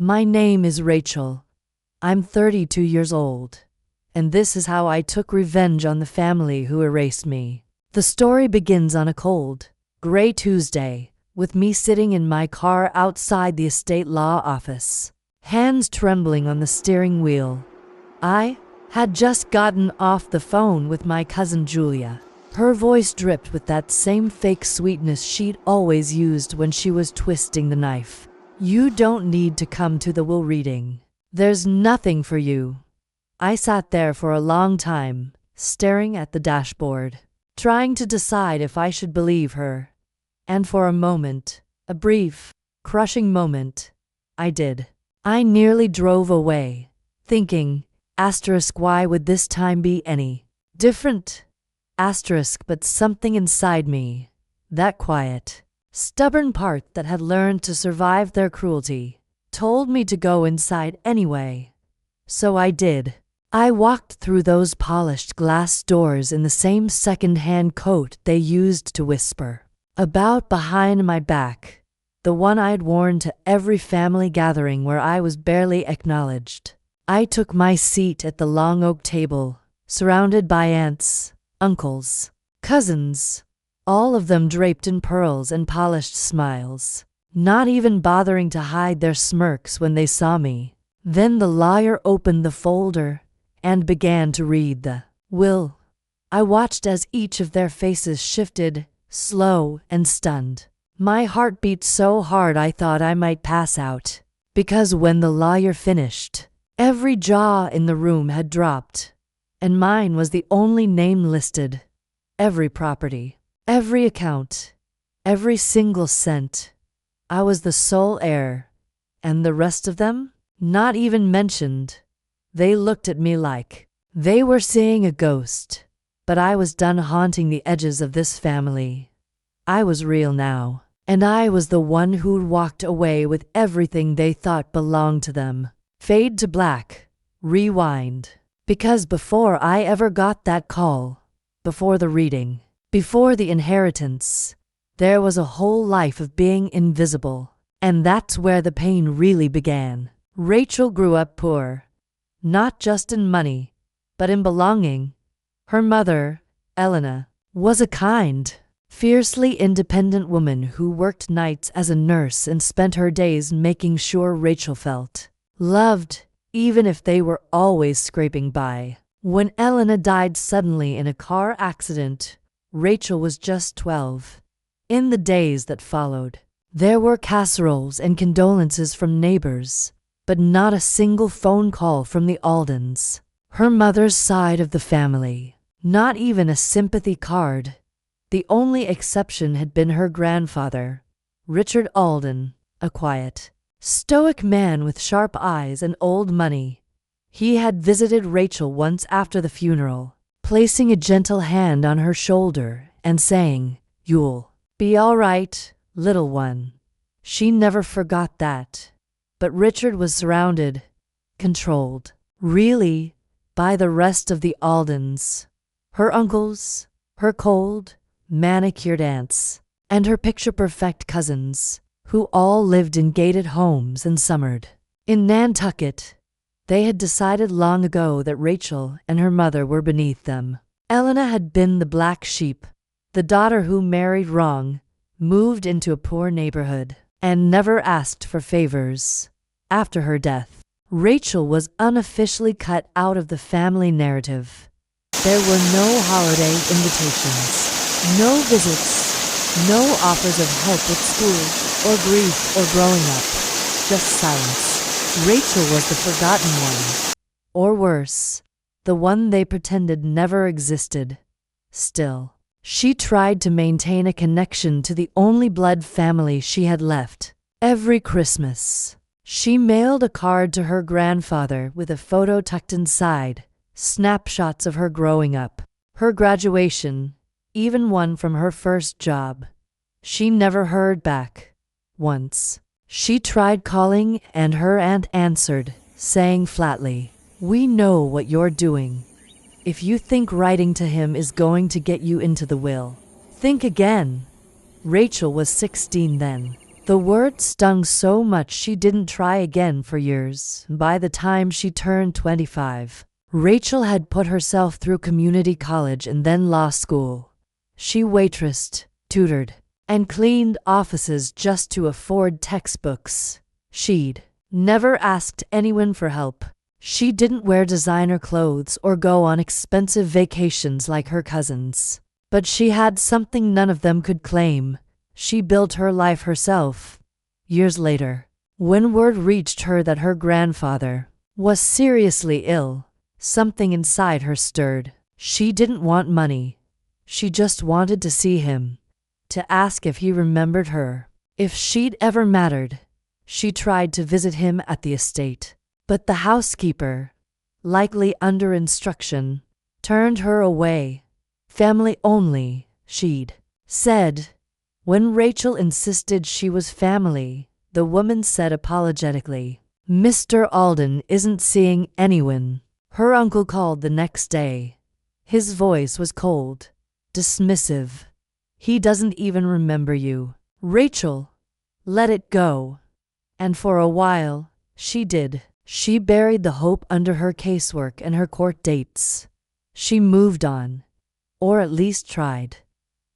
My name is Rachel. I'm 32 years old. And this is how I took revenge on the family who erased me. The story begins on a cold, gray Tuesday, with me sitting in my car outside the estate law office, hands trembling on the steering wheel. I had just gotten off the phone with my cousin Julia. Her voice dripped with that same fake sweetness she'd always used when she was twisting the knife. You don't need to come to the will reading. There's nothing for you. I sat there for a long time, staring at the dashboard, trying to decide if I should believe her. And for a moment, a brief, crushing moment, I did. I nearly drove away, thinking, why would this time be any different? But something inside me, that quiet, stubborn part that had learned to survive their cruelty, told me to go inside anyway. So I did. I walked through those polished glass doors in the same second-hand coat they used to whisper about behind my back, the one I'd worn to every family gathering where I was barely acknowledged. I took my seat at the long oak table, surrounded by aunts, uncles, cousins, all of them draped in pearls and polished smiles, not even bothering to hide their smirks when they saw me. Then the lawyer opened the folder and began to read the will. I watched as each of their faces shifted, slow and stunned. My heart beat so hard I thought I might pass out, because when the lawyer finished, every jaw in the room had dropped, and mine was the only name listed. Every property, every account, every single cent. I was the sole heir, and the rest of them, not even mentioned. They looked at me like they were seeing a ghost, but I was done haunting the edges of this family. I was real now, and I was the one who'd walked away with everything they thought belonged to them. Fade to black, rewind. Because before I ever got that call, before the reading, before the inheritance, there was a whole life of being invisible, and that's where the pain really began. Rachel grew up poor. Not just in money, but in belonging. Her mother, Elena, was a kind, fiercely independent woman who worked nights as a nurse and spent her days making sure Rachel felt loved, even if they were always scraping by. When Elena died suddenly in a car accident, Rachel was just 12. In the days that followed, there were casseroles and condolences from neighbors, but not a single phone call from the Aldens, her mother's side of the family. Not even a sympathy card. The only exception had been her grandfather, Richard Alden, a quiet, stoic man with sharp eyes and old money. He had visited Rachel once after the funeral, placing a gentle hand on her shoulder and saying, "You'll be all right, little one." She never forgot that. But Richard was surrounded, controlled, really, by the rest of the Aldens. Her uncles, her cold, manicured aunts, and her picture-perfect cousins, who all lived in gated homes and summered in Nantucket. They had decided long ago that Rachel and her mother were beneath them. Elena had been the black sheep, the daughter who married wrong, moved into a poor neighborhood, and never asked for favors. After her death, Rachel was unofficially cut out of the family narrative. There were no holiday invitations, no visits, no offers of help with school, or grief, or growing up. Just silence. Rachel was the forgotten one. Or worse, the one they pretended never existed. Still, she tried to maintain a connection to the only blood family she had left. Every Christmas, she mailed a card to her grandfather with a photo tucked inside, snapshots of her growing up, her graduation, even one from her first job. She never heard back. Once, she tried calling and her aunt answered, saying flatly, "We know what you're doing. If you think writing to him is going to get you into the will, think again." Rachel was 16 then. The word stung so much she didn't try again for years. By the time she turned 25, Rachel had put herself through community college and then law school. She waitressed, tutored, and cleaned offices just to afford textbooks. She'd never asked anyone for help. She didn't wear designer clothes or go on expensive vacations like her cousins. But she had something none of them could claim. She built her life herself. Years later, when word reached her that her grandfather was seriously ill, something inside her stirred. She didn't want money. She just wanted to see him, to ask if he remembered her, if she'd ever mattered. She tried to visit him at the estate, but the housekeeper, likely under instruction, turned her away. Family only, she'd said. When Rachel insisted she was family, the woman said apologetically, "Mr. Alden isn't seeing anyone." Her uncle called the next day. His voice was cold, dismissive. "He doesn't even remember you." Rachel let it go. And for a while, she did. She buried the hope under her casework and her court dates. She moved on, or at least tried.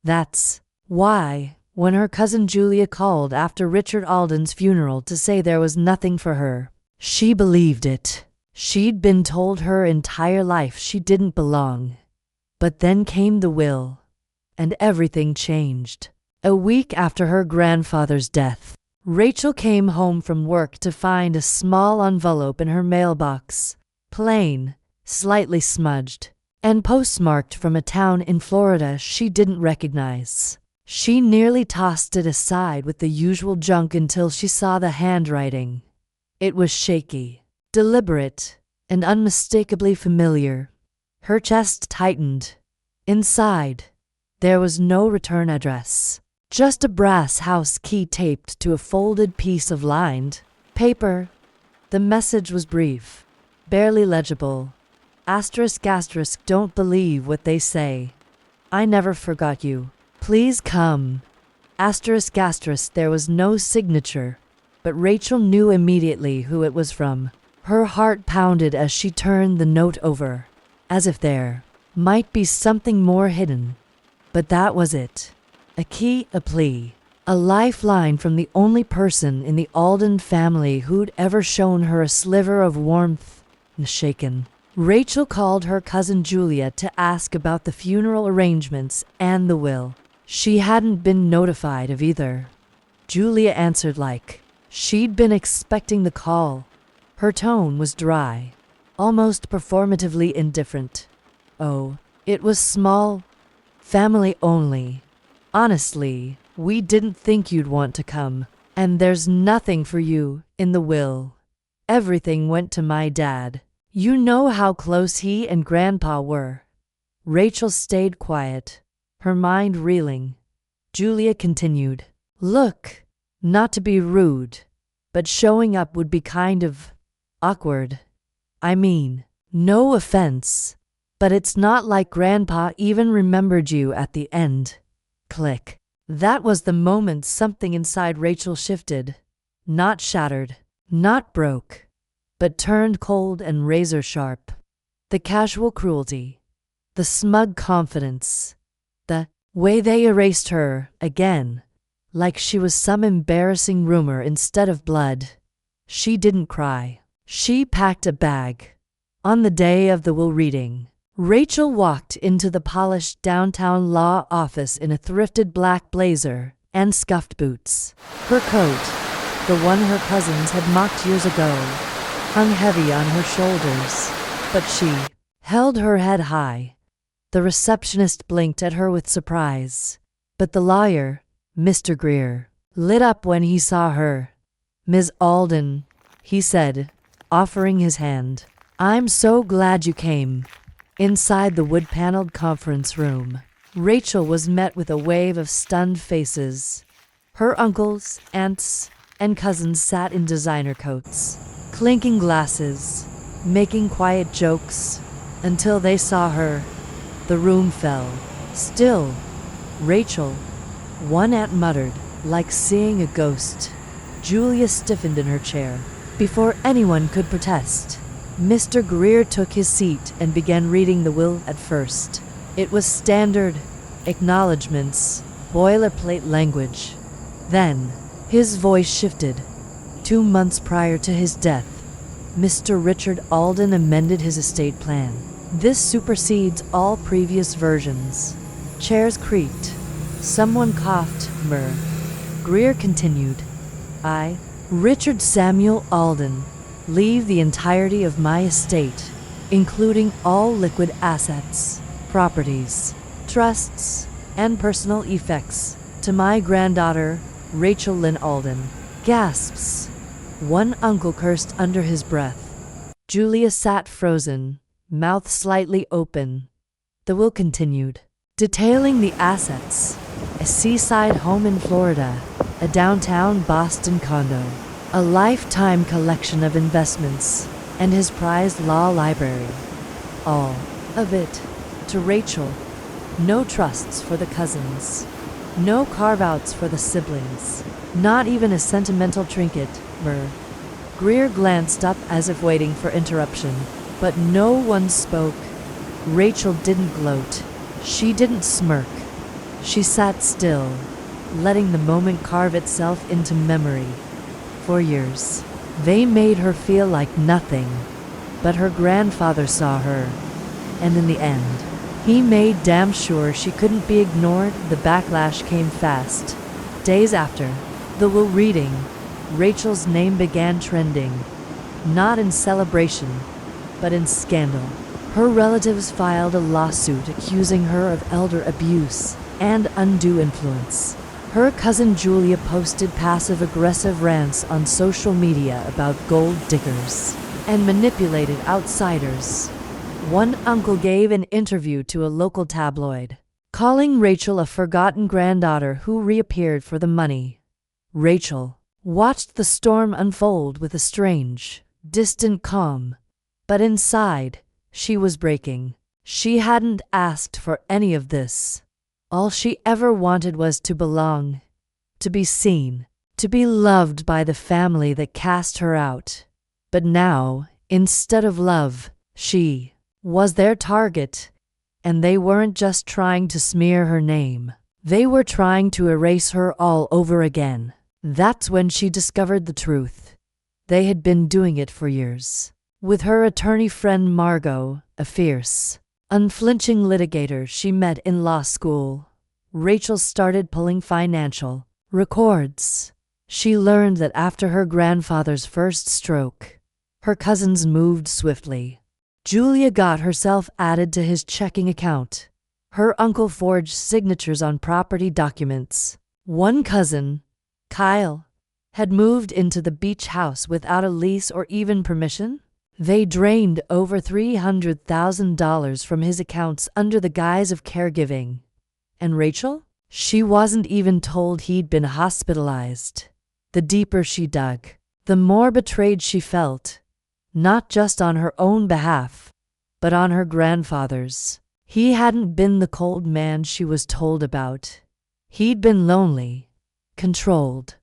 That's why, when her cousin Julia called after Richard Alden's funeral to say there was nothing for her, she believed it. She'd been told her entire life she didn't belong. But then came the will, and everything changed. A week after her grandfather's death, Rachel came home from work to find a small envelope in her mailbox, plain, slightly smudged, and postmarked from a town in Florida she didn't recognize. She nearly tossed it aside with the usual junk until she saw the handwriting. It was shaky, deliberate, and unmistakably familiar. Her chest tightened. Inside, there was no return address, just a brass house key taped to a folded piece of lined paper. The message was brief, barely legible. Asterisk asterisk, don't believe what they say. I never forgot you. Please come. Asterisk asterisk, there was no signature, but Rachel knew immediately who it was from. Her heart pounded as she turned the note over, as if there might be something more hidden. But that was it. A key, a plea, a lifeline from the only person in the Alden family who'd ever shown her a sliver of warmth. Shaken, Rachel called her cousin Julia to ask about the funeral arrangements and the will. She hadn't been notified of either. Julia answered like she'd been expecting the call. Her tone was dry, almost performatively indifferent. "Oh, it was small. Family only. Honestly, we didn't think you'd want to come. And there's nothing for you in the will. Everything went to my dad. You know how close he and Grandpa were." Rachel stayed quiet, her mind reeling. Julia continued, "Look, not to be rude, but showing up would be kind of awkward. I mean, no offense, but it's not like Grandpa even remembered you at the end." Click. That was the moment something inside Rachel shifted. Not shattered, not broke, but turned cold and razor sharp. The casual cruelty, the smug confidence, the way they erased her again, like she was some embarrassing rumor instead of blood. She didn't cry. She packed a bag. On the day of the will reading, Rachel walked into the polished downtown law office in a thrifted black blazer and scuffed boots. Her coat, the one her cousins had mocked years ago, hung heavy on her shoulders, but she held her head high. The receptionist blinked at her with surprise, but the lawyer, Mr. Greer, lit up when he saw her. "Ms. Alden," he said, offering his hand. "I'm so glad you came." Inside the wood-paneled conference room, Rachel was met with a wave of stunned faces. Her uncles, aunts, and cousins sat in designer coats, clinking glasses, making quiet jokes. Until they saw her, the room fell. Still, Rachel, one aunt muttered, Like seeing a ghost, Julia stiffened in her chair. Before anyone could protest, Mr. Greer took his seat and began reading the will at first. It was standard acknowledgments, boilerplate language. Then, his voice shifted. 2 months prior to his death, Mr. Richard Alden amended his estate plan. This supersedes all previous versions. Chairs creaked. Someone coughed. Greer continued. I, Richard Samuel Alden, leave the entirety of my estate, including all liquid assets, properties, trusts, and personal effects, to my granddaughter, Rachel Lynn Alden. Gasps. One uncle cursed under his breath. Julia sat frozen, mouth slightly open. The will continued, detailing the assets: a seaside home in Florida, a downtown Boston condo, a lifetime collection of investments, and his prized law library. All of it to Rachel. No trusts for the cousins. No carve-outs for the siblings. Not even a sentimental trinket. Greer glanced up as if waiting for interruption, but no one spoke. Rachel didn't gloat. She didn't smirk. She sat still, letting the moment carve itself into memory. For years, they made her feel like nothing, but her grandfather saw her, and in the end, he made damn sure she couldn't be ignored. The backlash came fast. Days after the will reading, Rachel's name began trending, not in celebration, but in scandal. Her relatives filed a lawsuit accusing her of elder abuse and undue influence. Her cousin Julia posted passive-aggressive rants on social media about gold diggers and manipulated outsiders. One uncle gave an interview to a local tabloid, calling Rachel a forgotten granddaughter who reappeared for the money. Rachel watched the storm unfold with a strange, distant calm, but inside, she was breaking. She hadn't asked for any of this. All she ever wanted was to belong, to be seen, to be loved by the family that cast her out. But now, instead of love, she was their target, and they weren't just trying to smear her name. They were trying to erase her all over again. That's when she discovered the truth. They had been doing it for years. With her attorney friend Margot, a fierce, unflinching litigator she met in law school, Rachel started pulling financial records. She learned that after her grandfather's first stroke, her cousins moved swiftly. Julia got herself added to his checking account. Her uncle forged signatures on property documents. One cousin, Kyle, had moved into the beach house without a lease or even permission. They drained over $300,000 from his accounts under the guise of caregiving. And Rachel? She wasn't even told he'd been hospitalized. The deeper she dug, the more betrayed she felt, not just on her own behalf, but on her grandfather's. He hadn't been the cold man she was told about. He'd been lonely, controlled.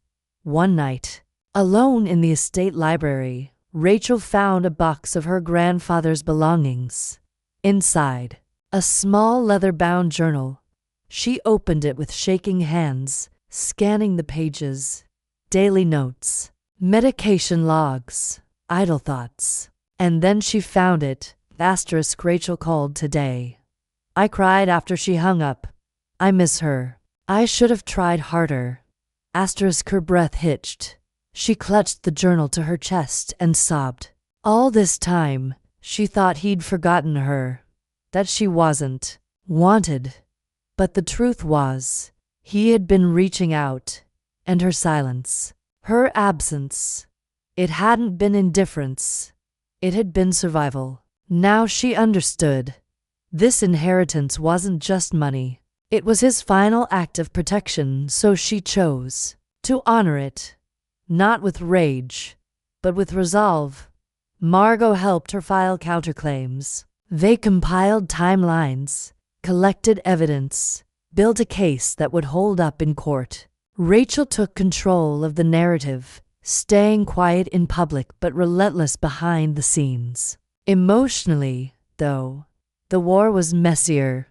One night, alone in the estate library, Rachel found a box of her grandfather's belongings. Inside, a small leather-bound journal. She opened it with shaking hands, scanning the pages. Daily notes, medication logs, idle thoughts. And then she found it. * Rachel called today. I cried after she hung up. I miss her. I should have tried harder. * Her breath hitched. She clutched the journal to her chest and sobbed. All this time, she thought he'd forgotten her, that she wasn't wanted. But the truth was, he had been reaching out, and her silence, her absence, it hadn't been indifference, it had been survival. Now she understood. This inheritance wasn't just money. It was his final act of protection, so she chose to honor it. Not with rage, but with resolve. Margot helped her file counterclaims. They compiled timelines, collected evidence, built a case that would hold up in court. Rachel took control of the narrative, staying quiet in public but relentless behind the scenes. Emotionally, though, the war was messier.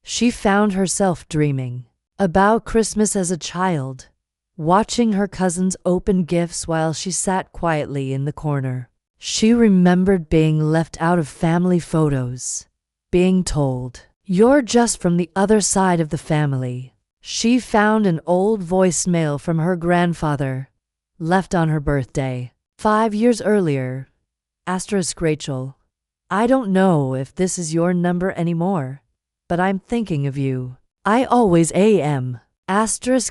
She found herself dreaming about Christmas as a child, watching her cousins open gifts while she sat quietly in the corner. She remembered being left out of family photos, being told, "You're just from the other side of the family." She found an old voicemail from her grandfather, left on her birthday 5 years earlier. Rachel, I don't know if this is your number anymore, but I'm thinking of you. I always am.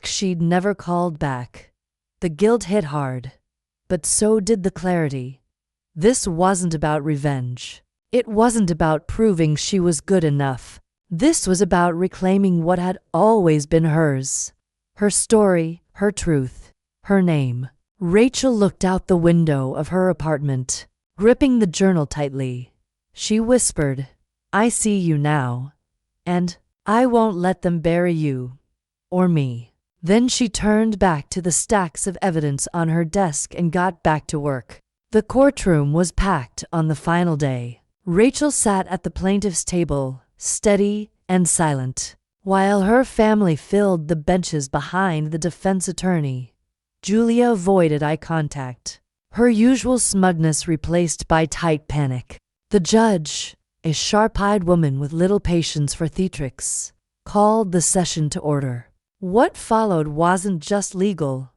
She'd never called back. The guilt hit hard, but so did the clarity. This wasn't about revenge. It wasn't about proving she was good enough. This was about reclaiming what had always been hers. Her story, her truth, her name. Rachel looked out the window of her apartment, gripping the journal tightly. She whispered, "I see you now, and I won't let them bury you, or me." Then she turned back to the stacks of evidence on her desk and got back to work. The courtroom was packed on the final day. Rachel sat at the plaintiff's table, steady and silent, while her family filled the benches behind the defense attorney. Julia avoided eye contact, her usual smugness replaced by tight panic. The judge, a sharp-eyed woman with little patience for theatrics, called the session to order. What followed wasn't just legal.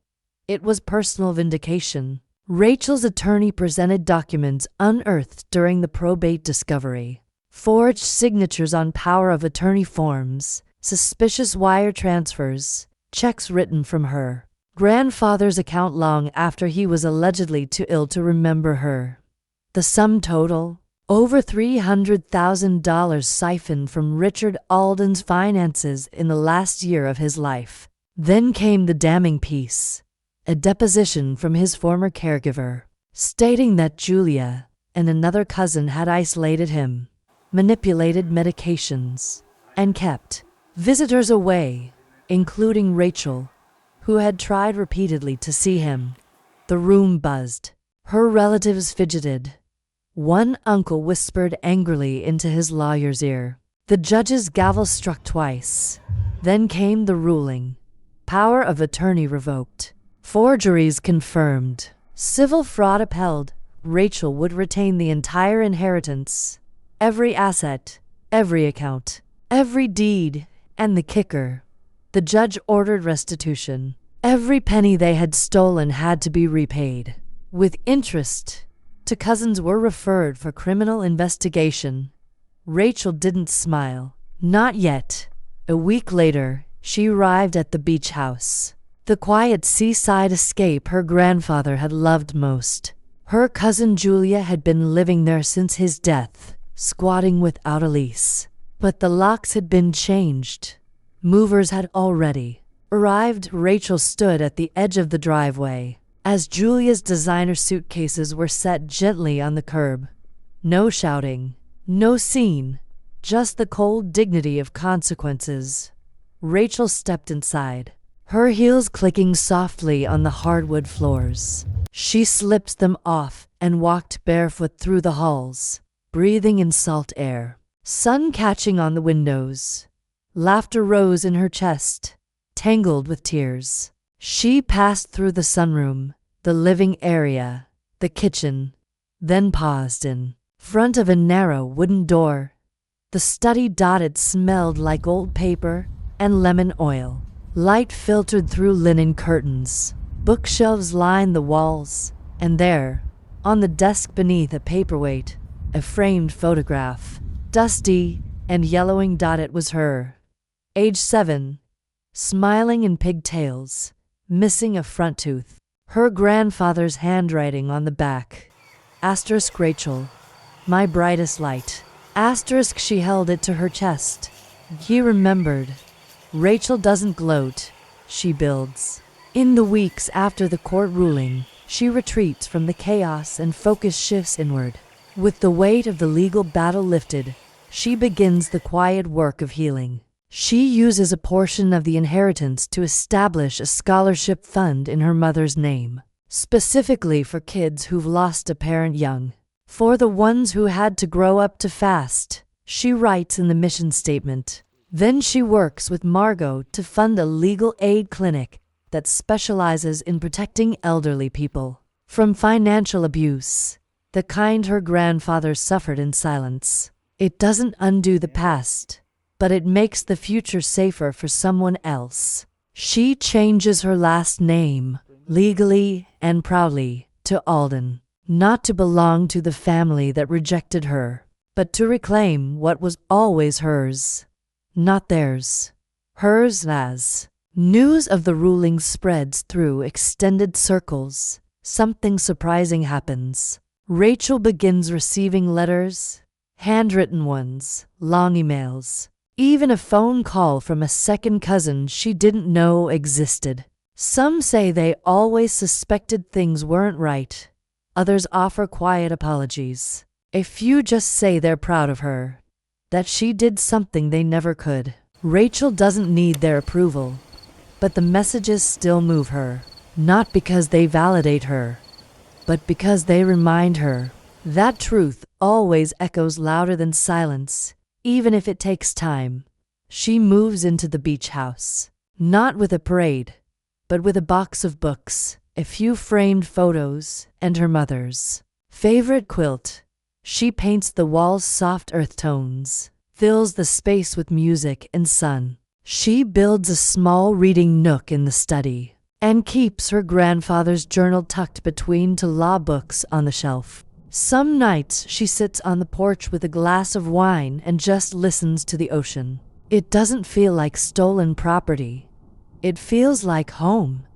It was personal vindication. Rachel's attorney presented documents unearthed during the probate discovery. Forged signatures on power of attorney forms, suspicious wire transfers, checks written from her grandfather's account long after he was allegedly too ill to remember her. The sum total? Over $300,000 siphoned from Richard Alden's finances in the last year of his life. Then came the damning piece, a deposition from his former caregiver, stating that Julia and another cousin had isolated him, manipulated medications, and kept visitors away, including Rachel, who had tried repeatedly to see him. The room buzzed. Her relatives fidgeted. One uncle whispered angrily into his lawyer's ear. The judge's gavel struck twice. Then came the ruling. Power of attorney revoked. Forgeries confirmed. Civil fraud upheld. Rachel would retain the entire inheritance. Every asset, every account, every deed, and the kicker. The judge ordered restitution. Every penny they had stolen had to be repaid, with interest. Two cousins were referred for criminal investigation. Rachel didn't smile. Not yet. A week later, she arrived at the beach house, the quiet seaside escape her grandfather had loved most. Her cousin Julia had been living there since his death, squatting without a lease. But the locks had been changed. Movers had already arrived. Rachel stood at the edge of the driveway as Julia's designer suitcases were set gently on the curb. No shouting, no scene, just the cold dignity of consequences. Rachel stepped inside, her heels clicking softly on the hardwood floors. She slipped them off and walked barefoot through the halls, breathing in salt air. Sun catching on the windows. Laughter rose in her chest, tangled with tears. She passed through the sunroom, the living area, the kitchen, then paused in front of a narrow wooden door. The study dotted smelled like old paper and lemon oil. Light filtered through linen curtains. Bookshelves lined the walls, and there, on the desk beneath a paperweight, a framed photograph. Dusty and yellowing dotted was her. Age 7, smiling in pigtails, missing a front tooth. Her grandfather's handwriting on the back. Rachel, my brightest light. She held it to her chest. He remembered. Rachel doesn't gloat, she builds. In the weeks after the court ruling, she retreats from the chaos and focus shifts inward. With the weight of the legal battle lifted, she begins the quiet work of healing. She uses a portion of the inheritance to establish a scholarship fund in her mother's name, specifically for kids who've lost a parent young. For the ones who had to grow up too fast, she writes in the mission statement. Then she works with Margot to fund a legal aid clinic that specializes in protecting elderly people from financial abuse, the kind her grandfather suffered in silence. It doesn't undo the past, but it makes the future safer for someone else. She changes her last name, legally and proudly, to Alden, not to belong to the family that rejected her, but to reclaim what was always hers, not theirs. Hers as. News of the ruling spreads through extended circles. Something surprising happens. Rachel begins receiving letters, handwritten ones, long emails, even a phone call from a second cousin she didn't know existed. Some say they always suspected things weren't right. Others offer quiet apologies. A few just say they're proud of her, that she did something they never could. Rachel doesn't need their approval, but the messages still move her, not because they validate her, but because they remind her that truth always echoes louder than silence, even if it takes time. She moves into the beach house, not with a parade, but with a box of books, a few framed photos, and her mother's favorite quilt. She paints the walls soft earth tones, fills the space with music and sun. She builds a small reading nook in the study, and keeps her grandfather's journal tucked between two law books on the shelf. Some nights she sits on the porch with a glass of wine and just listens to the ocean. It doesn't feel like stolen property. It feels like home.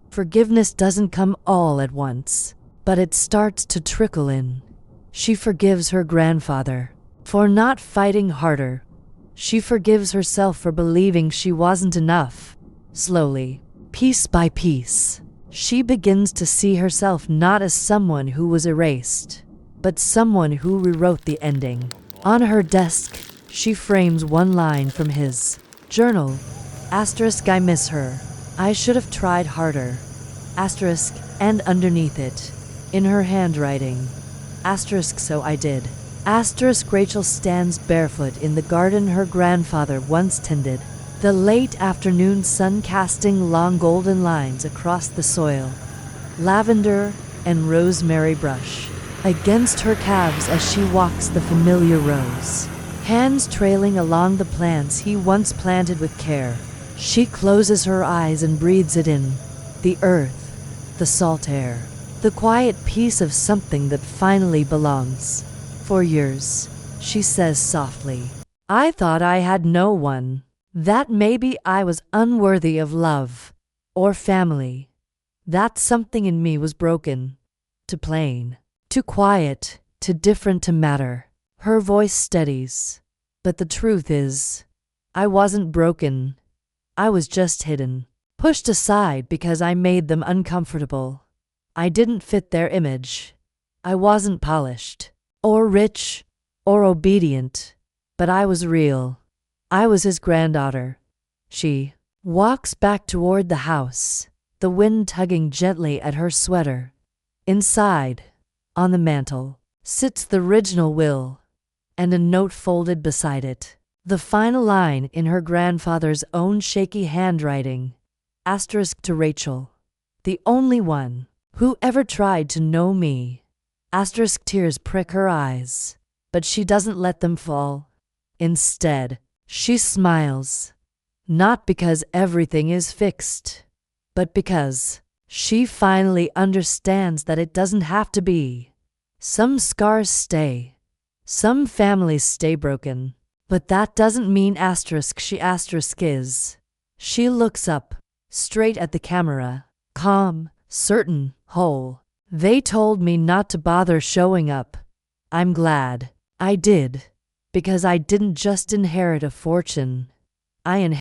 Forgiveness doesn't come all at once, but it starts to trickle in. She forgives her grandfather for not fighting harder. She forgives herself for believing she wasn't enough. Slowly, piece by piece, she begins to see herself not as someone who was erased, but someone who rewrote the ending. On her desk, she frames one line from his journal. Asterisk, I miss her. I should have tried harder. Asterisk, and underneath it, in her handwriting, asterisk, so I did. Asterisk, Rachel stands barefoot in the garden her grandfather once tended, the late afternoon sun casting long golden lines across the soil. Lavender and rosemary brush against her calves as she walks the familiar rows, hands trailing along the plants he once planted with care. She closes her eyes and breathes it in, the earth, the salt air, the quiet peace of something that finally belongs. For years, she says softly, I thought I had no one, that maybe I was unworthy of love or family, that something in me was broken, too plain, too quiet, too different to matter. Her voice steadies, but the truth is, I wasn't broken. I was just hidden, pushed aside because I made them uncomfortable. I didn't fit their image. I wasn't polished, or rich, or obedient, but I was real. I was his granddaughter. She walks back toward the house, the wind tugging gently at her sweater. Inside, on the mantel, sits the original will, and a note folded beside it. The final line in her grandfather's own shaky handwriting, asterisk, to Rachel, the only one who ever tried to know me. Asterisk, tears prick her eyes, but she doesn't let them fall. Instead, she smiles, not because everything is fixed, but because she finally understands that it doesn't have to be. Some scars stay, some families stay broken, but that doesn't mean asterisk she asterisk is. She looks up, straight at the camera, calm, certain, whole. They told me not to bother showing up. I'm glad I did, because I didn't just inherit a fortune. I inherited